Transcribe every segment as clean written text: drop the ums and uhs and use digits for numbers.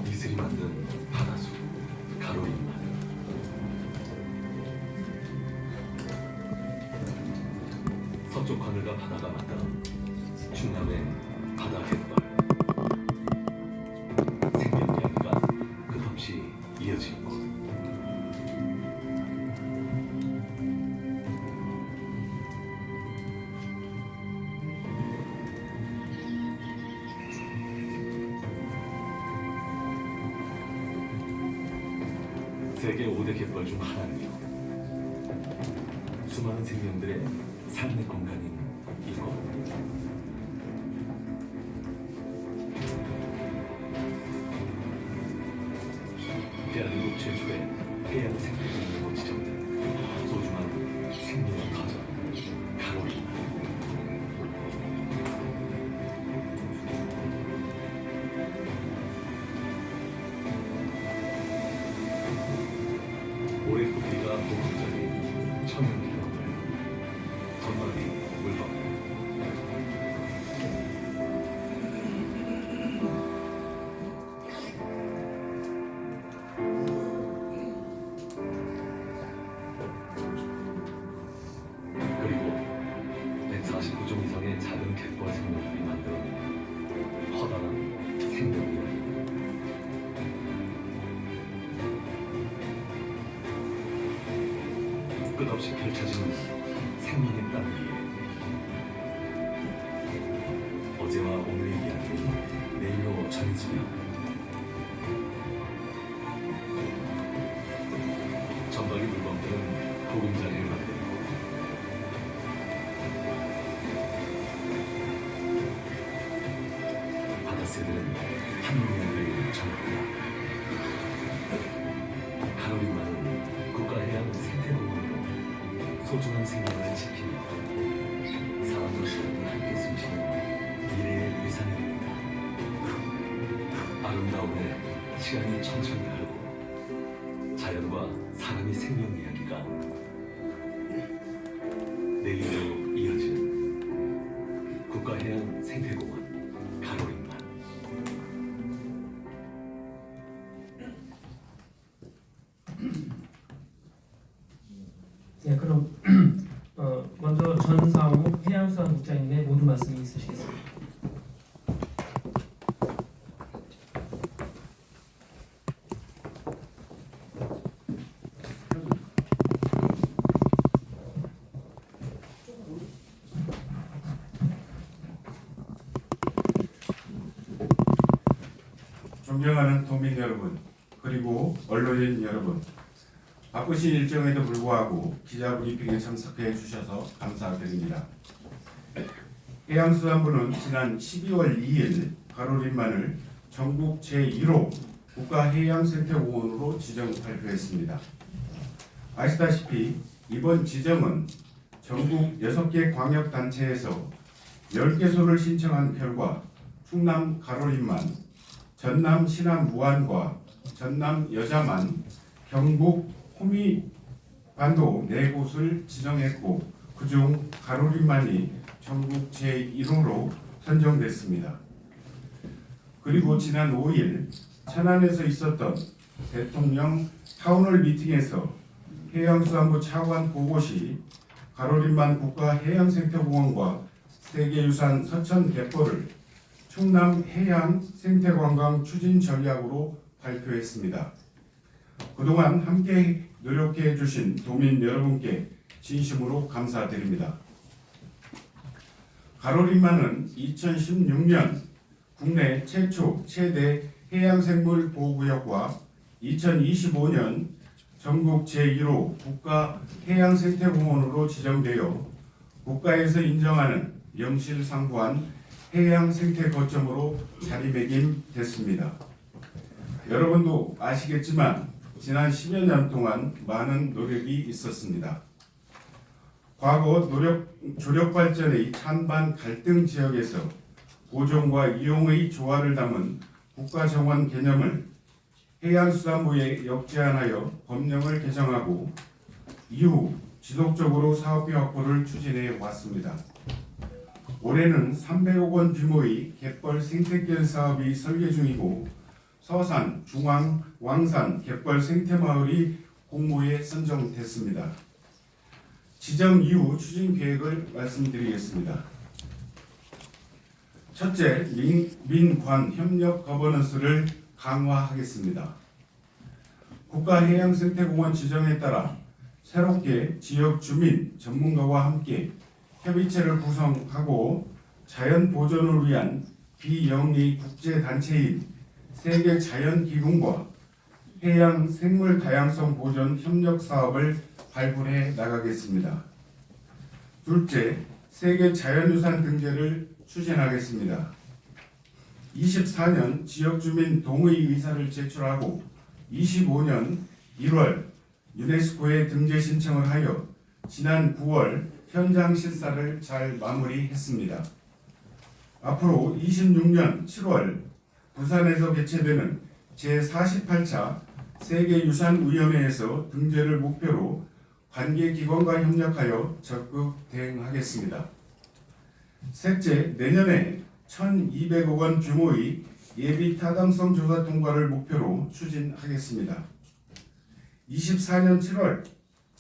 이슬이 만든 바다수 가로림만. 서쪽 하늘과 바다가 맞닿아 충남의 바다 갯벌. 생명 이야기가 끝없이 이어진 곳. 세계 5대 갯벌 중 하나이며 수많은 생명들의 삶의 공간인 이곳. 대한민국 최초의 해양 생태공원으로 지정된 소중한 생명의 터전 가로림. 올해 크기가 보금자리 천연기념물 전마리 물범. 그리고 149종 이상의 작은 갯벌 생물들이 만들어낸 커다란 생명력. 끝없이 펼쳐지는 생명의 땅 위에 어제와 오늘의 이야기는 내일로 전해지며 전박이 물범들은 보금자리를 만들고 바다새들은 한국이야기를 전합니다. 가로림만은 국가해양 생태공원으로 소중한 생명을 지키며 사람과 시간이 함께 숨쉬는 미래의 위산이 됩니다. 아름다움에 시간이 천천히 흐르고 자연과 사람의 생명 이야기가 내일로 이어지는 국가해양 생태공원 가로림만. 네, 그럼 먼저 전상욱 해양수산국장님의 모두 말씀이 있으시겠습니다. 존경하는 도민 여러분, 그리고 언론인 여러분, 바쁘신 일정에도 불구하고 기자 브리핑에 참석해 주셔서 감사드립니다. 해양수산부는 지난 12월 2일 가로림만을 전국 제1호 국가해양생태공원으로 지정 발표했습니다. 아시다시피 이번 지정은 전국 6개 광역단체에서 10개소를 신청한 결과 충남 가로림만, 전남 신안 무안과 전남 여자만, 경북 호미반도 4곳을 지정했고 그중 가로림만이 전국 제1호로 선정됐습니다. 그리고 지난 5일 천안에서 있었던 대통령 타운홀 미팅에서 해양수산부 차관 보고시 가로림만 국가해양생태공원과 세계유산 서천 갯벌을 충남 해양 생태관광 추진 전략으로 발표했습니다. 그동안 함께 노력해 주신 도민 여러분께 진심으로 감사드립니다. 가로림만은 2016년 국내 최초 최대 해양생물 보호구역과 2025년 전국 제1호 국가해양생태공원으로 지정되어 국가에서 인정하는 명실상부한 해양생태 거점으로 자리매김됐습니다. 여러분도 아시겠지만 지난 10여 년 동안 많은 노력이 있었습니다. 과거 조력 발전의 찬반 갈등 지역에서 보존과 이용의 조화를 담은 국가정원 개념을 해양수산부에 역제안하여 법령을 개정하고 이후 지속적으로 사업비 확보를 추진해 왔습니다. 올해는 300억 원 규모의 갯벌 생태권 사업이 설계 중이고 서산, 중앙, 왕산, 갯벌 생태마을이 공모에 선정됐습니다. 지정 이후 추진 계획을 말씀드리겠습니다. 첫째, 민관 협력 거버넌스를 강화하겠습니다. 국가해양생태공원 지정에 따라 새롭게 지역 주민, 전문가와 함께 협의체를 구성하고 자연 보존을 위한 비영리 국제단체인 세계자연기금과 해양 생물 다양성 보존 협력 사업을 발굴해 나가겠습니다. 둘째, 세계 자연유산 등재를 추진하겠습니다. 24년 지역 주민 동의 의사를 제출하고 25년 1월 유네스코에 등재 신청을 하여 지난 9월 현장 실사를 잘 마무리했습니다. 앞으로 26년 7월 부산에서 개최되는 제48차 세계유산위원회에서 등재를 목표로 관계기관과 협력하여 적극 대응하겠습니다. 셋째, 내년에 1,200억 원 규모의 예비 타당성 조사 통과를 목표로 추진하겠습니다. 24년 7월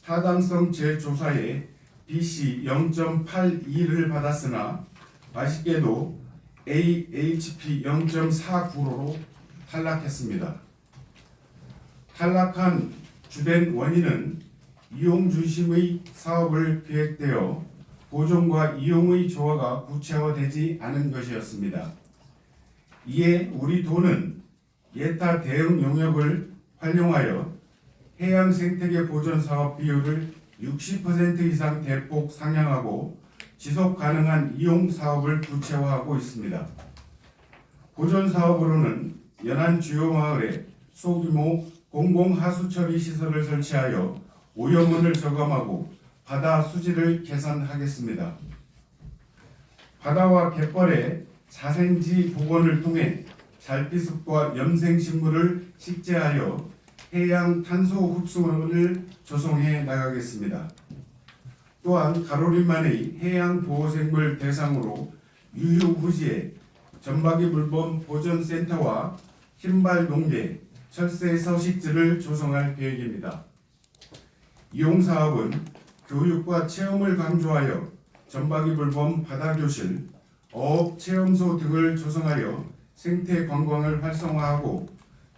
타당성 재조사에 BC 0.82를 받았으나 아쉽게도 AHP 0.49로 탈락했습니다. 탈락한 주된 원인은 이용 중심의 사업을 기획되어 보존과 이용의 조화가 구체화되지 않은 것이었습니다. 이에 우리 도는 예타 대응 용역을 활용하여 해양 생태계 보존 사업 비율을 60% 이상 대폭 상향하고 지속 가능한 이용 사업을 구체화하고 있습니다. 보존 사업으로는 연안 주요 마을에 소규모 공공 하수 처리 시설을 설치하여 오염원을 저감하고 바다 수질을 개선하겠습니다. 바다와 갯벌의 자생지 복원을 통해 잘피습과 염생식물을 식재하여 해양 탄소 흡수원을 조성해 나가겠습니다. 또한 가로림만의 해양 보호생물 대상으로 유휴부지에 전박이 물범 보존센터와 흰발 농계, 철새 서식지를 조성할 계획입니다. 이용 사업은 교육과 체험을 강조하여 전박이 물범 바다교실, 어업 체험소 등을 조성하여 생태 관광을 활성화하고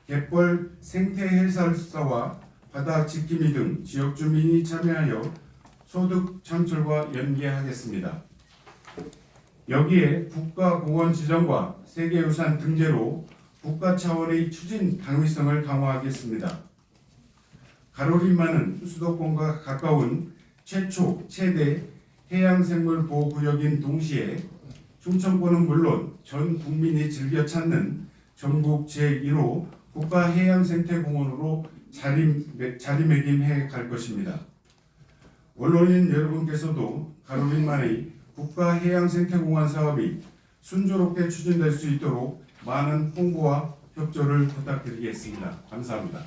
갯벌 생태 해설사와 바다 지킴이 등 지역 주민이 참여하여 소득 창출과 연계하겠습니다. 여기에 국가공원 지정과 세계유산 등재로 국가 차원의 추진 당위성을 강화하겠습니다. 가로림만은 수도권과 가까운 최초, 최대 해양생물 보호구역인 동시에 충청권은 물론 전 국민이 즐겨 찾는 전국 제1호 국가해양생태공원으로 자리매김해 갈 것입니다. 언론인 여러분께서도 가로림만의 국가해양생태공원 사업이 순조롭게 추진될 수 있도록 많은 홍보와 협조를 부탁드리겠습니다. 감사합니다.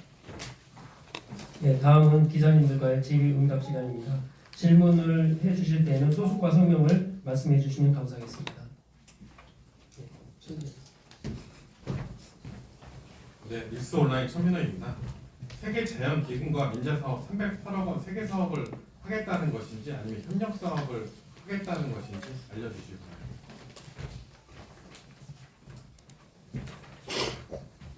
네, 다음은 기자님들과의 질의응답 시간입니다. 질문을 해주실 때는 소속과 성명을 말씀해 주시면 감사하겠습니다. 네, 뉴스 온라인 천민호입니다. 세계자연기금과 민자사업 308억 원 세계 사업을 하겠다는 것인지 아니면 협력 사업을 하겠다는 것인지 알려주시기 바랍니다.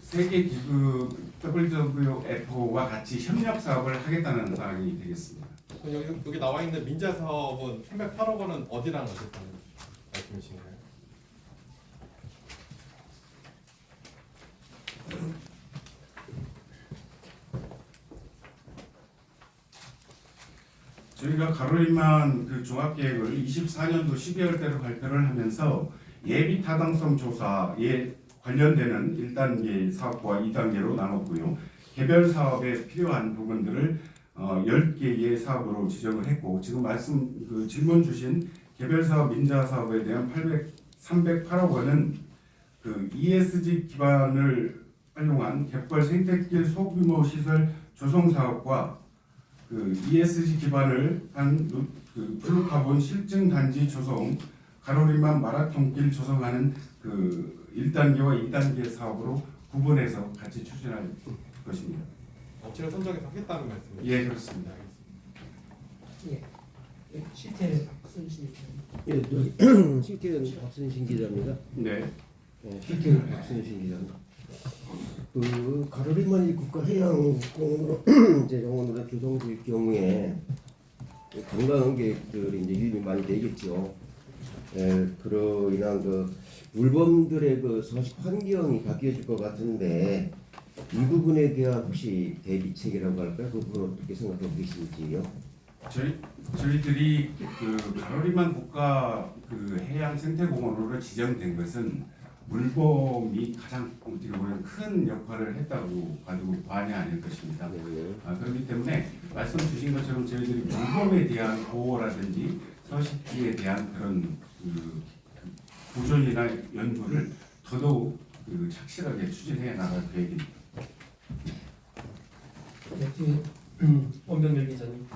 세계기금 WWF와 같이 협력 사업을 하겠다는 사항이 되겠습니다. 여기 나와 있는 민자사업은 308억 원은 어디랑 하겠다는 말씀이신가요? 저희가 가로림만 그 종합계획을 24년도 12월대로 발표를 하면서 예비 타당성 조사에 관련되는 1단계 사업과 2단계로 나눴고요. 개별 사업에 필요한 부분들을 10개의 사업으로 지정을 했고, 지금 질문 주신 개별 사업 민자 사업에 대한 308억 원은 그 ESG 기반을 활용한 갯벌 생태길 소규모 시설 조성 사업과 그 ESG 기반을 한 그 플루카본 실증 단지 조성, 가로림만 마라톤길 조성하는 그 1단계와 2단계 사업으로 구분해서 같이 추진할 것입니다. 업체를 선정해서 하겠다는 말씀이죠? 예, 그렇습니다. 시태를 박순신 예, 저 CTN 박순신 기자입니다. 네. CTN 박순신 기자입니다. 그 가로리만 국가해양공원으로 이제 정원으로 조성될 경우에 관광 계획들이 이제 유입이 많이 되겠죠. 예, 그로 인한 그 물범들의 그 서식 환경이 바뀌어질 것 같은데 이 부분에 대한 혹시 대비책이라고 할까요? 그 부분 어떻게 생각하고 계신지요? 저희들이 그 가로리만 국가 그 해양 생태공원으로 지정된 것은 물범이 가장 어떻게 보면 큰 역할을 했다고 봐도 과언이 아닐 것입니다. 네. 그렇기 때문에 말씀 주신 것처럼 저희들이 물범에 대한 보호라든지 서식지에 대한 그런 그 보존이나 연구를 더더욱 그 착실하게 추진해 나갈 계획입니다. 네, 뒤에 원병렬 기자님.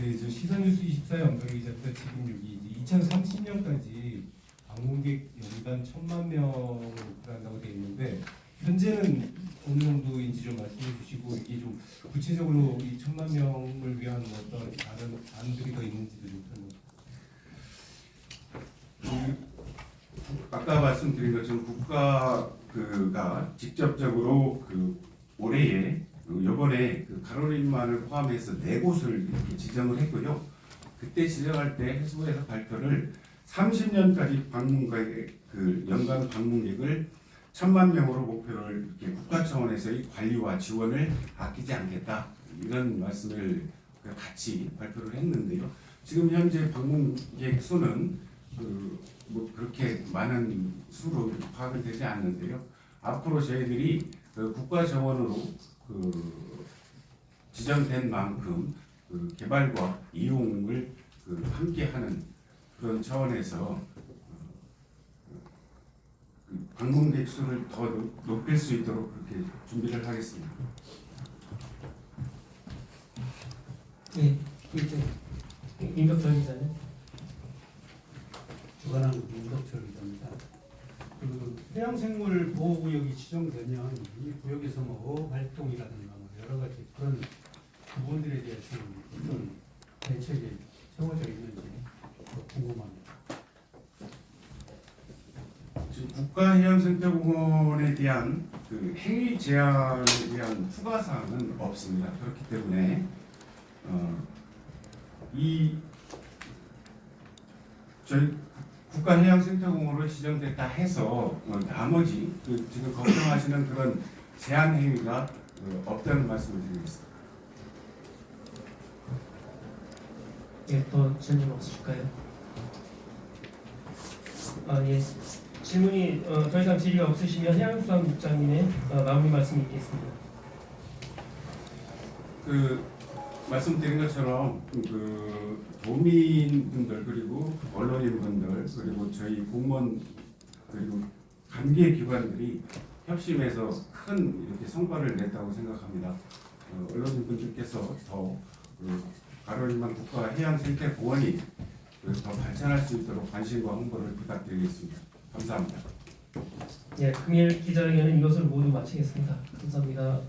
예, 저 시선뉴스 24의 엄경 기자입니다. 지금 여기 이제 2030년까지 방문객 연간 1,000만 명을 목표한다고 되어 있는데 현재는 어느 정도인지 좀 말씀해 주시고 이게 좀 구체적으로 이 1,000만 명을 위한 어떤 다른 안들이 더 있는지도 좀 설명. 아까 말씀드린 것처럼 국가가 직접적으로 그 올해에 이번에 그 가로리만을 포함해서 4곳을 이렇게 지정을 했고요. 그때 지정할 때 해수부에서 발표를 30년까지 방문객 그 연간 방문객을 1,000만 명으로 목표를 이렇게 국가 차원에서의 관리와 지원을 아끼지 않겠다 이런 말씀을 같이 발표를 했는데요. 지금 현재 방문객 수는 뭐 그렇게 많은 수로 이렇게 파악은 되지 않는데요. 앞으로 저희들이 그 국가 정원으로 그 지정된 만큼 그 개발과 이용을 그 함께하는 그런 차원에서 그 방문객 수를 더 높일 수 있도록 그렇게 준비를 하겠습니다. 예, 이쪽 임덕철 기자님. 주관하는 윤덕철 기자입니다. 그 해양생물 보호구역이 지정되면 이 구역에서 뭐 활동이라든가 뭐 여러 가지 그런 부분들에 대해서 어떤 대책이 세워져 있는지 궁금합니다. 지금 국가해양생태공원에 대한 그 행위 제한에 대한 후가 사항은 없습니다. 그렇기 때문에 저희 국가해양생태공원으로 지정됐다 해서 나머지 그 지금 걱정하시는 그런 제한 행위가 없다는 말씀을 드리겠습니다. 예, 더 질문 없으실까요? 예. 질문이 더 이상 질의가 없으시면 해양수산국장님의 마무리 말씀이 있겠습니다. 그 말씀드린 것처럼 그 도민분들 그리고 언론인분들 그리고 저희 공무원 그리고 관계 기관들이 협심해서 큰 이렇게 성과를 냈다고 생각합니다. 언론인분들께서 더 가로리만 국가 해양생태공원이 더 발전할 수 있도록 관심과 홍보를 부탁드리겠습니다. 감사합니다. 예, 금일 기자회견은 이것으로 모두 마치겠습니다. 감사합니다.